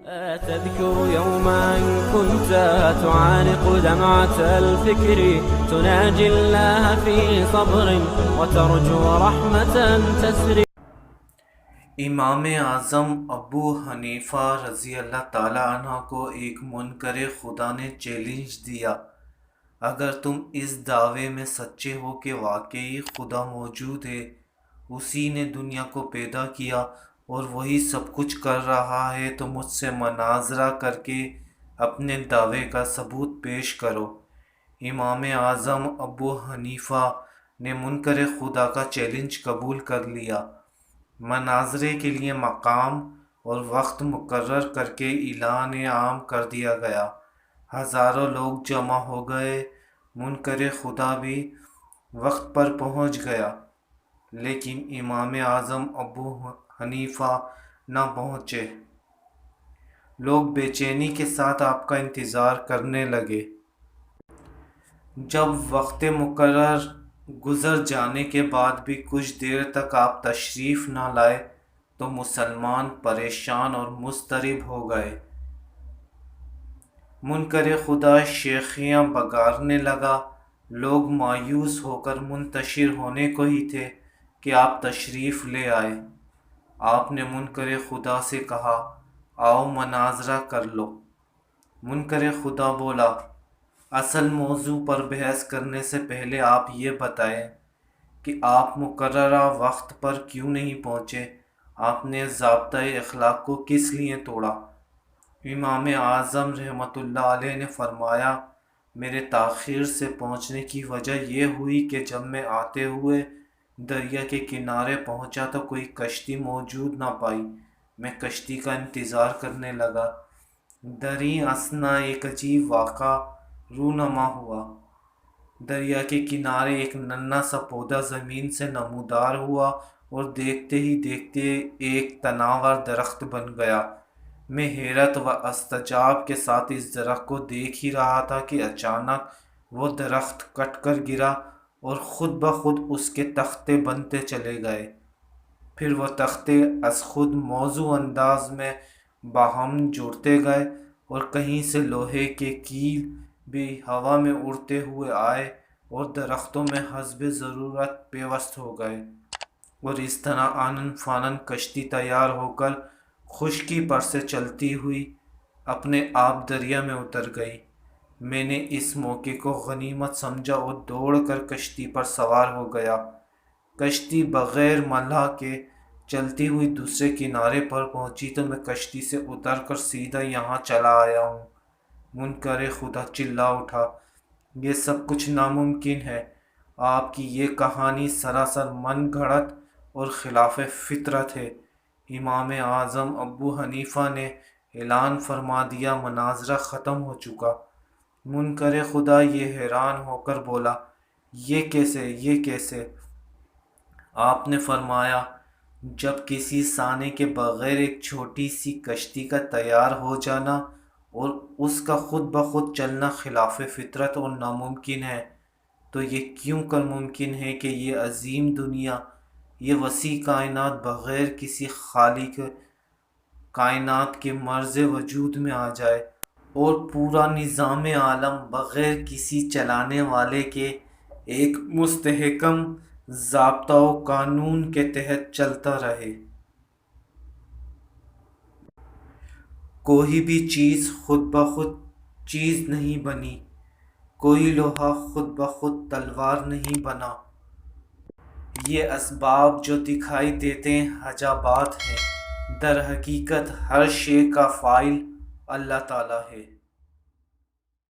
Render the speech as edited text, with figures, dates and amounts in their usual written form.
تذكر يوما كنت تعانق دمعة الفكر تناجي الله في صبر وترجو رحمة تسري. امام اعظم ابو حنیفہ رضی اللہ تعالیٰ عنہ کو ایک منکر خدا نے چیلنج دیا، اگر تم اس دعوے میں سچے ہو کہ واقعی خدا موجود ہے، اسی نے دنیا کو پیدا کیا اور وہی سب کچھ کر رہا ہے، تو مجھ سے مناظرہ کر کے اپنے دعوے کا ثبوت پیش کرو۔ امام اعظم ابو حنیفہ نے منکر خدا کا چیلنج قبول کر لیا۔ مناظرے کے لیے مقام اور وقت مقرر کر کے اعلان عام کر دیا گیا۔ ہزاروں لوگ جمع ہو گئے۔ منکر خدا بھی وقت پر پہنچ گیا، لیکن امام اعظم ابو حنیفہ نہ پہنچے۔ لوگ بے چینی کے ساتھ آپ کا انتظار کرنے لگے۔ جب وقت مقرر گزر جانے کے بعد بھی کچھ دیر تک آپ تشریف نہ لائے تو مسلمان پریشان اور مضطرب ہو گئے۔ منکر خدا شیخیاں بگارنے لگا۔ لوگ مایوس ہو کر منتشر ہونے کو ہی تھے کہ آپ تشریف لے آئے۔ آپ نے منکر خدا سے کہا، آؤ مناظرہ کر لو۔ منکر خدا بولا، اصل موضوع پر بحث کرنے سے پہلے آپ یہ بتائیں کہ آپ مقررہ وقت پر کیوں نہیں پہنچے؟ آپ نے ضابطۂ اخلاق کو کس لیے توڑا؟ امام اعظم رحمۃ اللہ علیہ نے فرمایا، میرے تاخیر سے پہنچنے کی وجہ یہ ہوئی کہ جب میں آتے ہوئے دریا کے کنارے پہنچا تو کوئی کشتی موجود نہ پائی۔ میں کشتی کا انتظار کرنے لگا۔ دریں اثنا ایک عجیب واقعہ رونما ہوا۔ دریا کے کنارے ایک ننھا سا پودا زمین سے نمودار ہوا اور دیکھتے ہی دیکھتے ایک تناور درخت بن گیا۔ میں حیرت و استعجاب کے ساتھ اس درخت کو دیکھ ہی رہا تھا کہ اچانک وہ درخت کٹ کر گرا اور خود بخود اس کے تختے بنتے چلے گئے۔ پھر وہ تختے از خود موزوں انداز میں باہم جڑتے گئے اور کہیں سے لوہے کے کیل بھی ہوا میں اڑتے ہوئے آئے اور درختوں میں حسب ضرورت پیوست ہو گئے، اور اس طرح آنن فانن کشتی تیار ہو کر خشکی پر سے چلتی ہوئی اپنے آپ دریا میں اتر گئی۔ میں نے اس موقع کو غنیمت سمجھا اور دوڑ کر کشتی پر سوار ہو گیا۔ کشتی بغیر ملاح کے چلتی ہوئی دوسرے کنارے پر پہنچی تو میں کشتی سے اتر کر سیدھا یہاں چلا آیا ہوں۔ منکر خدا چلا اٹھا، یہ سب کچھ ناممکن ہے۔ آپ کی یہ کہانی سراسر من گھڑت اور خلاف فطرت ہے۔ امام اعظم ابو حنیفہ نے اعلان فرما دیا، مناظرہ ختم ہو چکا۔ منکر خدا یہ حیران ہو کر بولا، یہ کیسے؟ آپ نے فرمایا، جب کسی سانے کے بغیر ایک چھوٹی سی کشتی کا تیار ہو جانا اور اس کا خود بخود چلنا خلاف فطرت اور ناممکن ہے، تو یہ کیوں کر ممکن ہے کہ یہ عظیم دنیا، یہ وسیع کائنات بغیر کسی خالق کائنات کے مرز وجود میں آ جائے اور پورا نظام عالم بغیر کسی چلانے والے کے ایک مستحکم ضابطہ و قانون کے تحت چلتا رہے۔ کوئی بھی چیز خود بخود چیز نہیں بنی، کوئی لوہا خود بخود تلوار نہیں بنا۔ یہ اسباب جو دکھائی دیتے ہیں حجابات ہیں، در حقیقت ہر شے کا فاعل اللہ تعالیٰ ہے۔